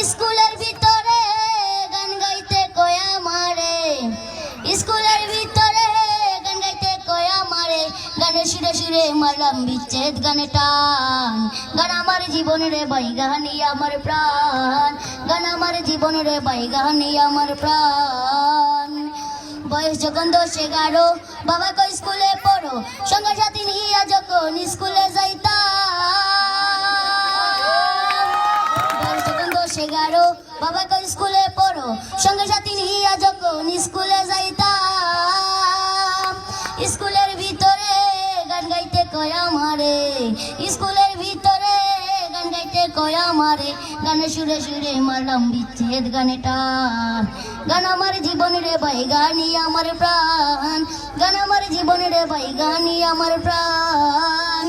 স্কুলের ভিতরে গান গাইতে কয়া মারে, স্কুলের ভিতরে গান গাইতে কয়া মারে, গানের সুরে সুরে মারলাম বিচ্ছেদ গানে টান। গান আমার জীবন রে ভাই, গানি আমার প্রাণ, গান আমার জীবন রে ভাই, গানি আমার প্রাণ। বয়স যখন 10-11, বাবা কই স্কুলে পড়ো, সঙ্গে সাথী নিয়া যখন স্কুলে যাইতাম। বয়স যখন 10-11, বাবা কই স্কুলে পড়ো, সঙ্গে সাথী নিয়া যখন স্কুলে যাইতাম। স্কুলের ভিতরে গান গাইতে কয়া মারে, স্কুলের ভিতরে গান গাইতে কয়া মারে, গানের সুরে সুরে মারলাম বিচ্ছেদ গানে টান। গান আমার জীবন রে ভাই, গানি আমার প্রাণ, গান আমার জীবন রে ভাই, গানি আমার প্রাণ।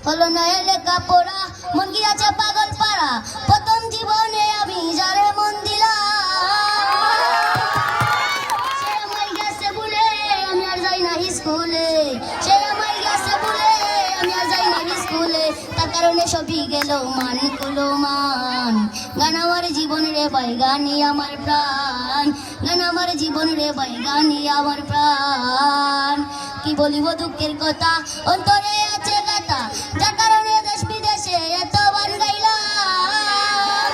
হলো না লেখাপড়া, মন গিয়াছে পাগল পাড়া, প্রথম জীবনে আমি যারে মন দিলাম, সে আমায় গেছে বলে আমি আর যাই না স্কুলে, সে আমায় গেছে বলে আমি আর যাই না স্কুলে, তার কারণে সবই গেল মান কুলো মান। গান আমার জীবন রে ভাই, গানি আমার প্রাণ, গান আমার জীবন রে ভাই, গানি আমার প্রাণ। কি বলিব দুঃখের কথা, অন্তরে আছে গাথা, যার কারণে দেশ বিদেশে এত গান গাইলাম।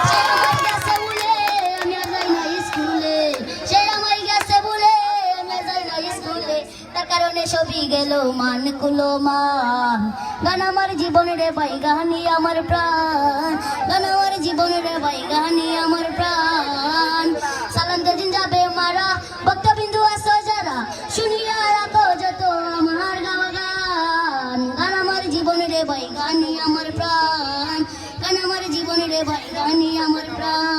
সে আমায় গেছে বলে আমি আর যাই না স্কুলে, সে আমায় গেছে বলে আমি আর যাই না স্কুলে, তার কারণে সবই গেল মান কুলো মান। গান আমার জীবন রে ভাই, গানি আমার প্রাণ, গান আমার জীবন রে ভাই, গানি আমার প্রাণ। সালাম যেদিন যাবে মারা, ভক্তবিন্দু আসো যারা, শুনিয়া রাখো যত আমার গাওয়া গান। গান আমার জীবন রে ভাই, গানি আমার প্রাণ, গান আমার জীবন রে ভাই, গানি আমার প্রাণ।